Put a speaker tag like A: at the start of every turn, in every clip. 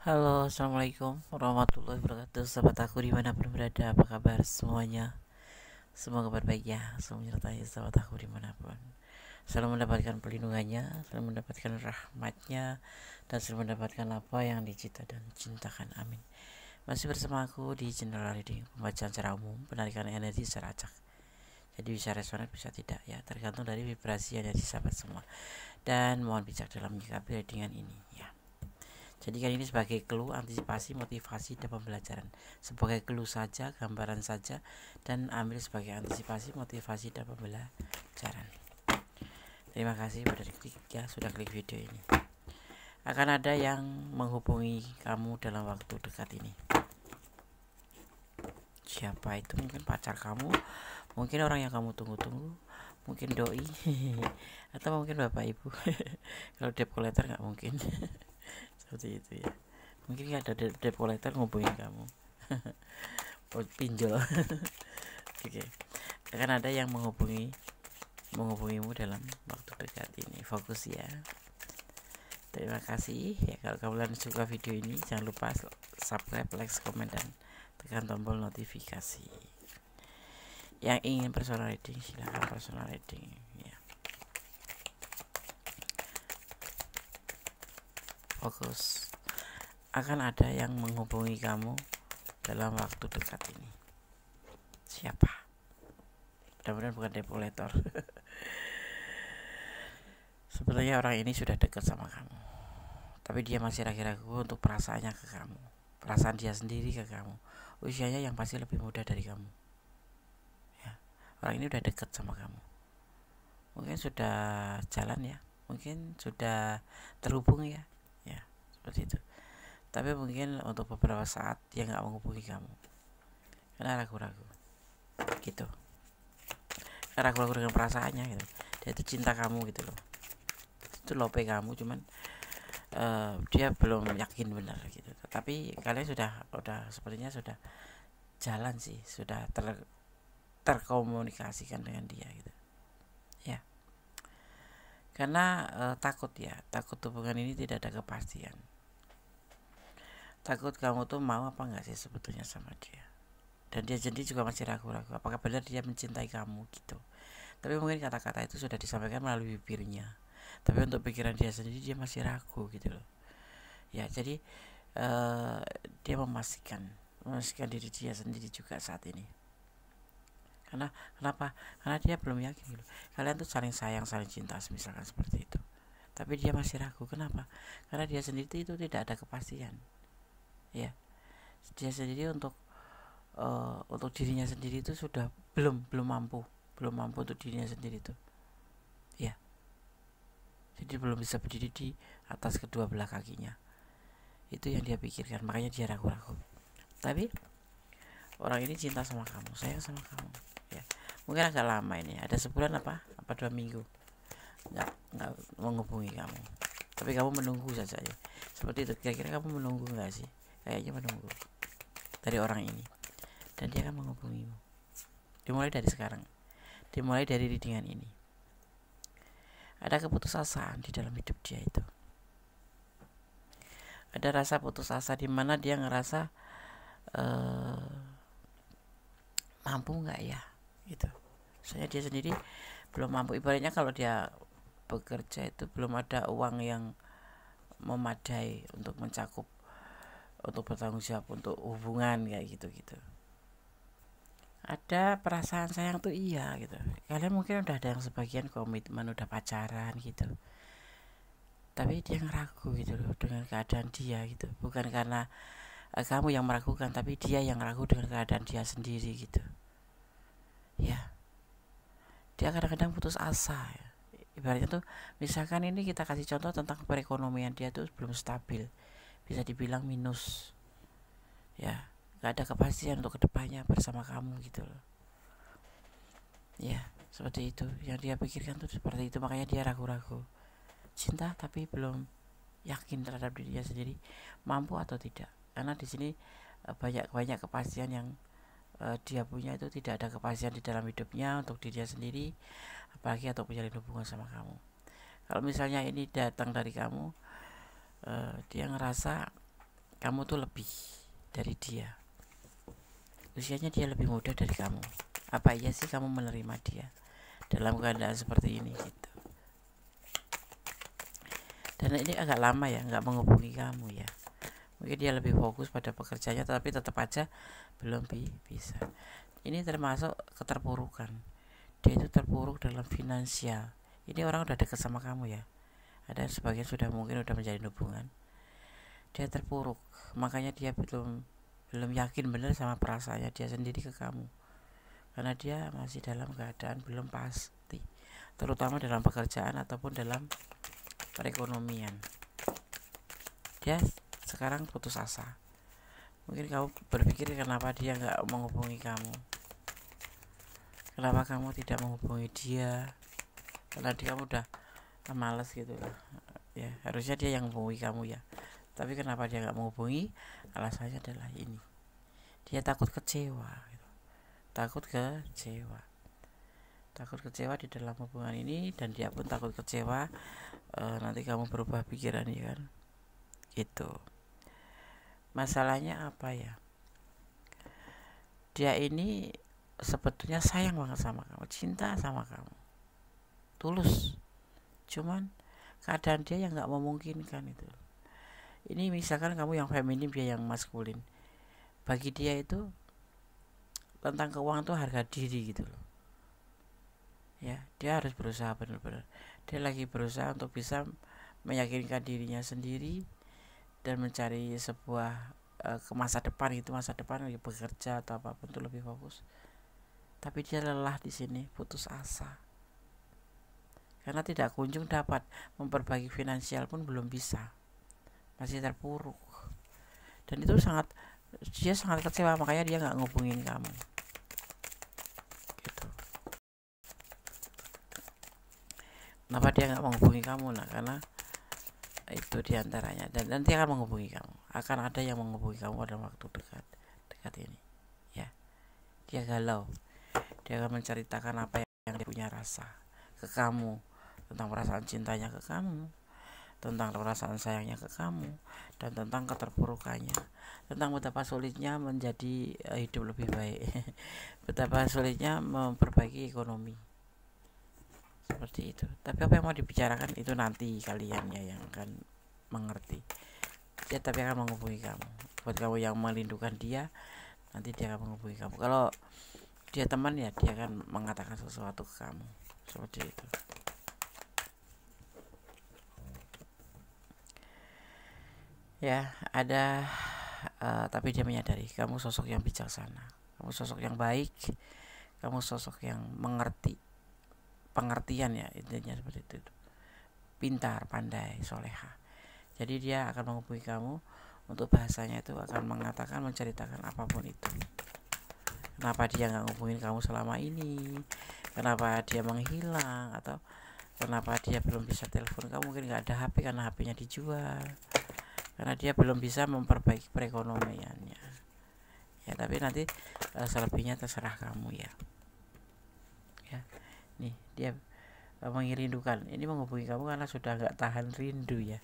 A: Halo, assalamualaikum warahmatullahi wabarakatuh. Sahabat aku dimanapun berada, apa kabar semuanya? Semoga kabar baik ya, selalu menyertai sahabat aku dimanapun. Selalu mendapatkan perlindungannya, selalu mendapatkan rahmatnya, dan selalu mendapatkan apa yang dicita dan cintakan. Amin. Masih bersama aku di General Reading, pembacaan secara umum, penarikan energi secara acak. Jadi bisa resonan, bisa tidak ya, tergantung dari vibrasi yang ada di sahabat semua. Dan mohon bijak dalam menyikapi readingan ini ya. Jadikan ini sebagai clue, antisipasi, motivasi, dan pembelajaran. Sebagai clue saja, gambaran saja, dan ambil sebagai antisipasi, motivasi, dan pembelajaran. Terima kasih sudah klik video ini. Akan ada yang menghubungi kamu dalam waktu dekat ini. Siapa itu? Mungkin pacar kamu, mungkin orang yang kamu tunggu-tunggu, mungkin doi, atau mungkin bapak ibu. Kalau debt collector nggak mungkin. Seperti itu ya. Mungkin ada debt collector ngubungin kamu. Pinjol. Oke. Akan ada yang menghubungimu dalam waktu dekat ini. Fokus ya. Terima kasih ya. Kalau kalian suka video ini, jangan lupa subscribe, like, komen, dan tekan tombol notifikasi. Yang ingin personal reading, silahkan personal reading ya. Fokus. Akan ada yang menghubungi kamu dalam waktu dekat ini. Siapa? Mudah-mudahan bukan debt collector. Sebenarnya orang ini sudah dekat sama kamu, tapi dia masih ragu-ragu untuk perasaannya ke kamu, perasaan dia sendiri ke kamu. Usianya yang pasti lebih muda dari kamu ya. Orang ini udah dekat sama kamu, mungkin sudah jalan ya, mungkin sudah terhubung ya, ya seperti itu. Tapi mungkin untuk beberapa saat dia nggak menghubungi kamu karena ragu-ragu gitu, karena ragu-ragu dengan perasaannya gitu. Dia itu cinta kamu gitu loh, itu lope kamu, cuman dia belum yakin benar gitu. Tapi kalian sudah sepertinya sudah jalan sih, sudah terkomunikasikan dengan dia gitu ya. Karena takut hubungan ini tidak ada kepastian. Takut kamu tuh mau apa enggak sih sebetulnya sama dia, dan dia sendiri juga masih ragu-ragu apakah benar dia mencintai kamu gitu. Tapi mungkin kata-kata itu sudah disampaikan melalui bibirnya, tapi untuk pikiran dia sendiri dia masih ragu gitu loh ya. Jadi dia memastikan diri dia sendiri juga saat ini. Kenapa? Karena dia belum yakin gitu. Kalian tuh saling sayang, saling cinta, misalkan seperti itu. Tapi dia masih ragu. Kenapa? Karena dia sendiri itu tidak ada kepastian. Ya, dia sendiri untuk dirinya sendiri itu sudah belum mampu untuk dirinya sendiri itu. Ya. Jadi belum bisa berdiri di atas kedua belah kakinya. Itu yang dia pikirkan, makanya dia ragu-ragu. Tapi orang ini cinta sama kamu, sayang sama kamu ya. Mungkin agak lama ini, ada sebulan apa 2 minggu nggak menghubungi kamu, tapi kamu menunggu saja ya. Seperti itu, kira-kira kamu menunggu nggak sih? Kayaknya menunggu dari orang ini, dan dia akan menghubungimu. Dimulai dari sekarang, dimulai dari readingan ini. Ada keputusasaan di dalam hidup dia itu. Ada rasa putus asa di mana dia ngerasa mampu nggak ya gitu. Soalnya dia sendiri belum mampu. Ibaratnya kalau dia bekerja itu belum ada uang yang memadai untuk mencakup, untuk bertanggung jawab untuk hubungan kayak gitu. Ada perasaan sayang tuh iya gitu. Kalian mungkin udah ada yang sebagian komitmen, udah pacaran gitu. Tapi dia ngeragu gitu loh dengan keadaan dia gitu. Bukan karena kamu yang meragukan, tapi dia yang ragu dengan keadaan dia sendiri gitu. Ya, dia kadang-kadang putus asa ya. Ibaratnya tuh, misalkan ini kita kasih contoh tentang perekonomian dia tuh belum stabil, bisa dibilang minus ya, gak ada kepastian untuk kedepannya bersama kamu gitu loh ya. Seperti itu yang dia pikirkan tuh, seperti itu. Makanya dia ragu-ragu cinta, tapi belum yakin terhadap dirinya sendiri mampu atau tidak. Karena di sini banyak kepastian yang dia punya itu tidak ada kepastian di dalam hidupnya untuk dirinya sendiri, apalagi atau menjalin hubungan sama kamu. Kalau misalnya ini datang dari kamu, dia ngerasa kamu tuh lebih dari dia, usianya dia lebih muda dari kamu. Apa iya sih kamu menerima dia dalam keadaan seperti ini gitu? Dan ini agak lama ya nggak menghubungi kamu ya, mungkin dia lebih fokus pada pekerjaannya, tapi tetap aja belum bisa. Ini termasuk keterpurukan, dia itu terpuruk dalam finansial. Ini orang udah deket sama kamu ya, ada sebagian sudah mungkin udah menjalin hubungan, dia terpuruk, makanya dia belum yakin benar sama perasaannya dia sendiri ke kamu, karena dia masih dalam keadaan belum pasti, terutama dalam pekerjaan ataupun dalam perekonomian. Dia sekarang putus asa. Mungkin kamu berpikir kenapa dia nggak menghubungi kamu, kenapa kamu tidak menghubungi dia, karena dia kamu udah malas gitu lah ya. Harusnya dia yang menghubungi kamu ya, tapi kenapa dia nggak menghubungi? Alasannya adalah ini, dia takut kecewa gitu. takut kecewa di dalam hubungan ini, dan dia pun takut kecewa nanti kamu berubah pikiran ya kan gitu. Masalahnya apa ya, dia ini sebetulnya sayang banget sama kamu, cinta sama kamu, tulus, cuman keadaan dia yang nggak memungkinkan itu. Ini misalkan kamu yang feminim, dia yang maskulin, bagi dia itu tentang keuangan tuh harga diri gitu loh ya. Dia harus berusaha benar-benar, dia lagi berusaha untuk bisa meyakinkan dirinya sendiri dan mencari sebuah ke masa depan gitu, masa depan lagi bekerja atau apapun tuh lebih fokus. Tapi dia lelah di sini, putus asa karena tidak kunjung dapat memperbaiki finansial pun belum bisa, masih terpuruk. Dan itu dia sangat kecewa, makanya dia nggak ngubungin kamu gitu. Kenapa dia nggak menghubungi kamu? Nah, karena itu diantaranya, dan nanti akan menghubungi kamu, akan ada yang menghubungi kamu pada waktu dekat ini ya. Dia galau, dia akan menceritakan apa yang dia punya rasa ke kamu, tentang perasaan cintanya ke kamu, tentang perasaan sayangnya ke kamu, dan tentang keterpurukannya, tentang betapa sulitnya menjadi hidup lebih baik betapa sulitnya memperbaiki ekonomi, seperti itu. Tapi apa yang mau dibicarakan itu nanti kalian ya yang akan mengerti. Dia tapi akan menghubungi kamu. Buat kamu yang merindukan dia, nanti dia akan menghubungi kamu. Kalau dia teman ya, dia akan mengatakan sesuatu ke kamu, seperti itu ya. Ada tapi dia menyadari kamu sosok yang bijaksana, kamu sosok yang baik, kamu sosok yang mengerti, pengertian ya, intinya seperti itu, pintar, pandai, soleha. Jadi dia akan menghubungi kamu untuk bahasanya itu akan mengatakan, menceritakan apapun itu. Kenapa dia nggak ngubungin kamu selama ini, kenapa dia menghilang, atau kenapa dia belum bisa telepon kamu, mungkin nggak ada HP karena HP-nya dijual, karena dia belum bisa memperbaiki perekonomiannya ya. Tapi nanti selebihnya terserah kamu ya. Nih dia mengirindukan, ini menghubungi kamu karena sudah nggak tahan rindu ya.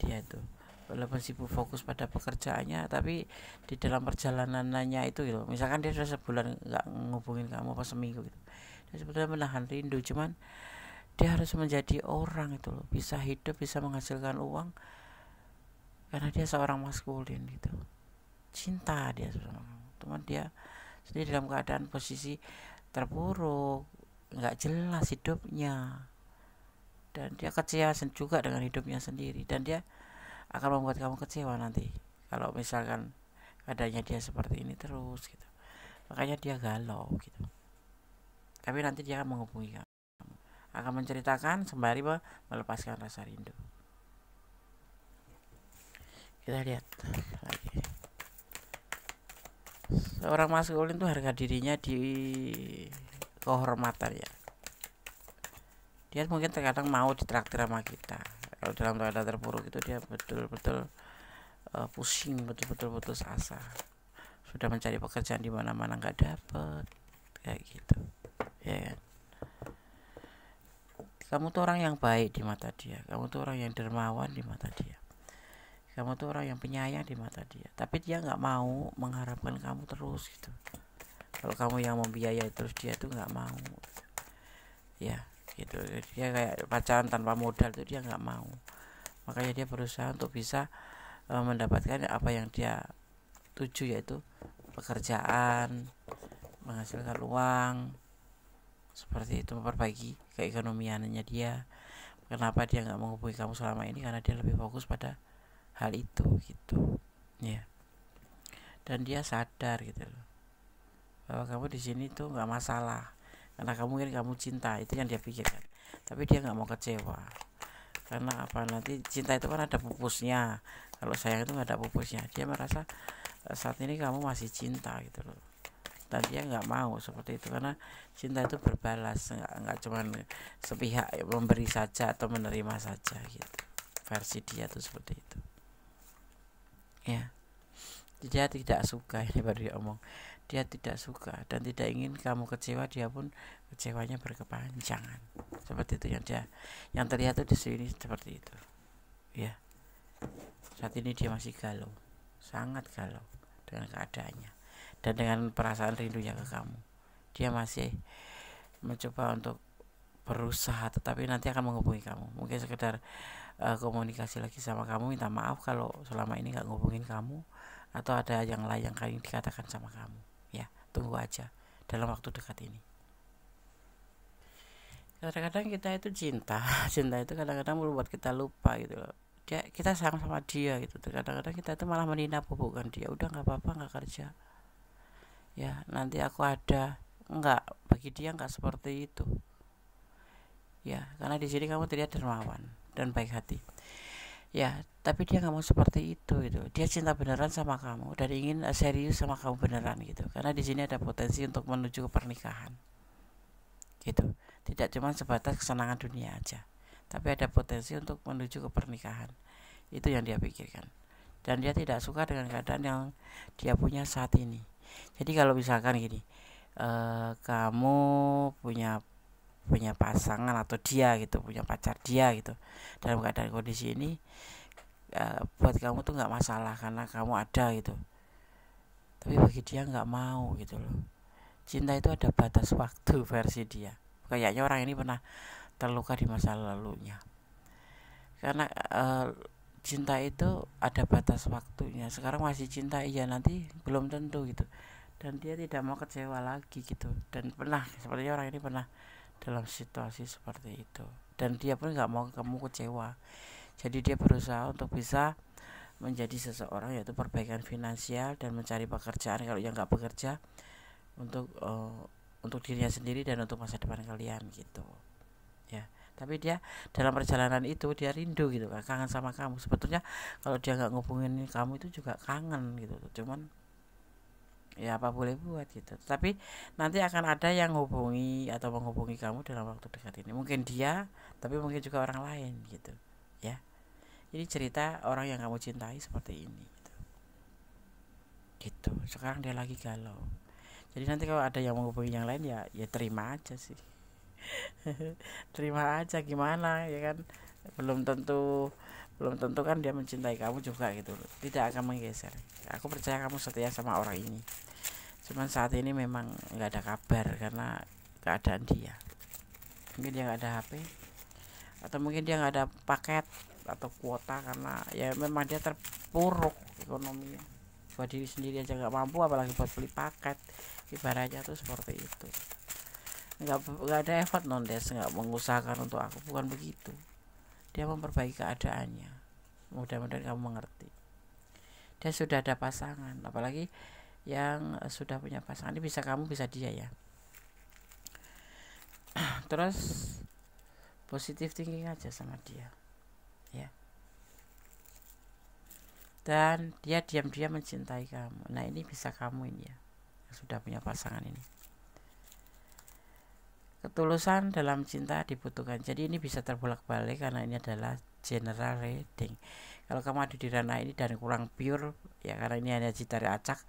A: Dia tuh walaupun sibuk fokus pada pekerjaannya, tapi di dalam perjalanannya itu gitu, misalkan dia sudah sebulan nggak ngubungin kamu apa seminggu gitu, dia sebetulnya menahan rindu, cuman dia harus menjadi orang itu loh, bisa hidup, bisa menghasilkan uang, karena dia seorang maskulin gitu, cinta dia sama kamu. Cuman dia sendiri dalam keadaan posisi terpuruk, nggak jelas hidupnya, dan dia kecewa juga dengan hidupnya sendiri, dan dia akan membuat kamu kecewa nanti kalau misalkan keadaannya dia seperti ini terus gitu. Makanya dia galau gitu. Tapi nanti dia akan menghubungi kamu, akan menceritakan sembari melepaskan rasa rindu. Kita lihat lagi. Seorang maskulin itu harga dirinya di kehormatan ya. Dia mungkin terkadang mau ditraktir sama kita. Kalau dalam keadaan terpuruk itu dia betul-betul pusing, betul-betul putus asa, sudah mencari pekerjaan di mana-mana nggak dapet, kayak gitu ya kan. Kamu tuh orang yang baik di mata dia, kamu tuh orang yang dermawan di mata dia, kamu tuh orang yang penyayang di mata dia, tapi dia nggak mau mengharapkan kamu terus gitu. Kalau kamu yang membiayai terus, dia tuh nggak mau gitu. Ya gitu, dia kayak pacaran tanpa modal tuh dia nggak mau. Makanya dia berusaha untuk bisa mendapatkan apa yang dia tuju, yaitu pekerjaan, menghasilkan uang, seperti itu, memperbaiki keekonomiannya dia. Kenapa dia nggak menghubungi kamu selama ini? Karena dia lebih fokus pada hal itu gitu ya. Dan dia sadar gitu loh bahwa kamu di sini tuh nggak masalah, karena kamu cinta, itu yang dia pikirkan. Tapi dia nggak mau kecewa, karena apa, nanti cinta itu kan ada pupusnya, kalau sayang itu nggak ada pupusnya. Dia merasa saat ini kamu masih cinta gitu loh, dan dia nggak mau seperti itu, karena cinta itu berbalas, nggak cuma sepihak memberi saja atau menerima saja gitu. Versi dia tuh seperti itu ya. Dia tidak suka, ini baru dia omong, dia tidak suka dan tidak ingin kamu kecewa. Dia pun kecewanya berkepanjangan, seperti itu yang terlihat tuh di sini, seperti itu ya. Saat ini dia masih galau, sangat galau dengan keadaannya dan dengan perasaan rindunya ke kamu. Dia masih mencoba untuk berusaha, tetapi nanti akan menghubungi kamu, mungkin sekedar komunikasi lagi sama kamu, minta maaf kalau selama ini nggak ngubungin kamu, atau ada yang lain yang kali dikatakan sama kamu ya. Tunggu aja dalam waktu dekat ini. Kadang-kadang kita itu cinta itu kadang-kadang membuat kita lupa gitu loh. Kita sayang sama dia gitu. Kadang-kadang kita itu malah menina bukan dia. Udah nggak apa-apa, nggak kerja ya, nanti aku ada. Enggak, bagi dia nggak seperti itu ya, karena di sini kamu terlihat dermawan dan baik hati ya, tapi dia nggak mau seperti itu gitu. Dia cinta beneran sama kamu dan ingin serius sama kamu beneran gitu, karena di sini ada potensi untuk menuju ke pernikahan gitu. Tidak cuma sebatas kesenangan dunia aja, tapi ada potensi untuk menuju ke pernikahan. Itu yang dia pikirkan, dan dia tidak suka dengan keadaan yang dia punya saat ini. Jadi kalau misalkan gini, kamu punya pasangan, atau dia gitu punya pacar dia gitu, dalam keadaan kondisi ini, buat kamu tuh nggak masalah karena kamu ada gitu, tapi bagi dia nggak mau gitu loh. Cinta itu ada batas waktu versi dia. Kayaknya orang ini pernah terluka di masa lalunya, karena cinta itu ada batas waktunya. Sekarang masih cinta, iya, nanti belum tentu gitu, dan dia tidak mau kecewa lagi gitu. Dan pernah, sepertinya orang ini pernah dalam situasi seperti itu, dan dia pun nggak mau kamu kecewa. Jadi dia berusaha untuk bisa menjadi seseorang, yaitu perbaikan finansial dan mencari pekerjaan kalau yang nggak bekerja, untuk dirinya sendiri dan untuk masa depan kalian gitu ya. Tapi dia dalam perjalanan itu dia rindu gitu, kangen sama kamu. Sebetulnya kalau dia nggak ngubungin kamu itu juga kangen gitu, cuman ya apa boleh buat gitu. Tapi nanti akan ada yang hubungi atau menghubungi kamu dalam waktu dekat ini. Mungkin dia, tapi mungkin juga orang lain gitu ya. Ini cerita orang yang kamu cintai seperti ini gitu. Sekarang dia lagi galau. Jadi nanti kalau ada yang menghubungi yang lain, ya terima aja sih. Terima aja, gimana ya kan, belum tentu kan dia mencintai kamu juga gitu. Tidak akan menggeser. Aku percaya kamu setia sama orang ini. Cuman saat ini memang nggak ada kabar karena keadaan dia. Mungkin dia nggak ada HP, atau mungkin dia nggak ada paket atau kuota, karena ya memang dia terpuruk ekonominya. Buat diri sendiri aja nggak mampu, apalagi buat beli paket. Ibaratnya tuh seperti itu. Nggak ada effort nondes, nggak mengusahakan untuk aku, bukan begitu. Dia memperbaiki keadaannya. Mudah-mudahan kamu mengerti. Dia sudah ada pasangan, apalagi yang sudah punya pasangan ini, kamu bisa dia ya. Terus positive thinking aja sama dia ya, dan dia diam-diam mencintai kamu. Nah ini bisa kamu ini ya, yang sudah punya pasangan ini. Ketulusan dalam cinta dibutuhkan. Jadi ini bisa terbolak-balik karena ini adalah general reading. Kalau kamu ada di ranah ini dan kurang pure ya, karena ini energi dari acak,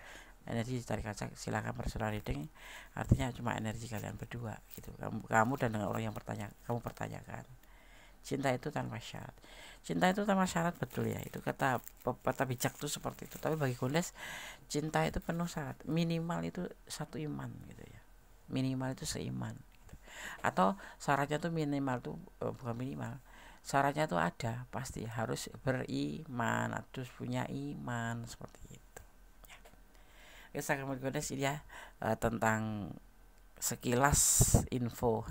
A: silakan personal reading. Artinya cuma energi kalian berdua gitu, kamu dan dengan orang yang kamu pertanyakan. cinta itu tanpa syarat. Cinta itu tanpa syarat, betul ya, itu kata pepatah bijak tuh seperti itu. Tapi bagi Gondes, cinta itu penuh syarat, minimal itu satu iman gitu ya, minimal itu seiman gitu. Atau syaratnya tuh minimal tuh bukan minimal, syaratnya tuh ada, pasti harus beriman, harus punya iman seperti itu ya. Oke, sahabat Gondes, ini ya tentang sekilas info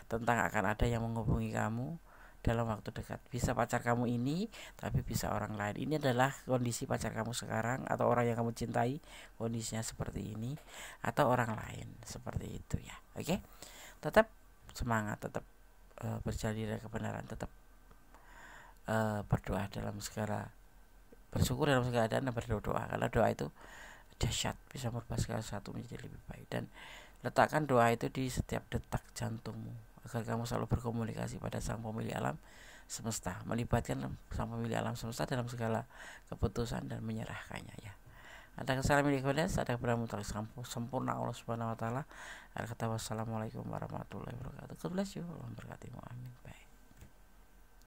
A: tentang akan ada yang menghubungi kamu dalam waktu dekat. Bisa pacar kamu ini, tapi bisa orang lain. Ini adalah kondisi pacar kamu sekarang, atau orang yang kamu cintai kondisinya seperti ini, atau orang lain seperti itu ya. Oke, tetap semangat, tetap berjalan dari kebenaran, tetap berdoa dalam segala, bersyukur dalam segala keadaan, dan berdoa, karena doa itu dahsyat, bisa merubah segala sesuatu menjadi lebih baik. Dan letakkan doa itu di setiap detak jantungmu, agar kamu selalu berkomunikasi pada Sang Pemilik Alam Semesta, melibatkan Sang Pemilik Alam Semesta dalam segala keputusan dan menyerahkannya ya. Ada kesalahan milik Gondes, ada kebenaran mutlak sempurna Allah Subhanahu wa taala. Ada kata wassalamualaikum warahmatullahi wabarakatuh. God bless you. Allah memberkati.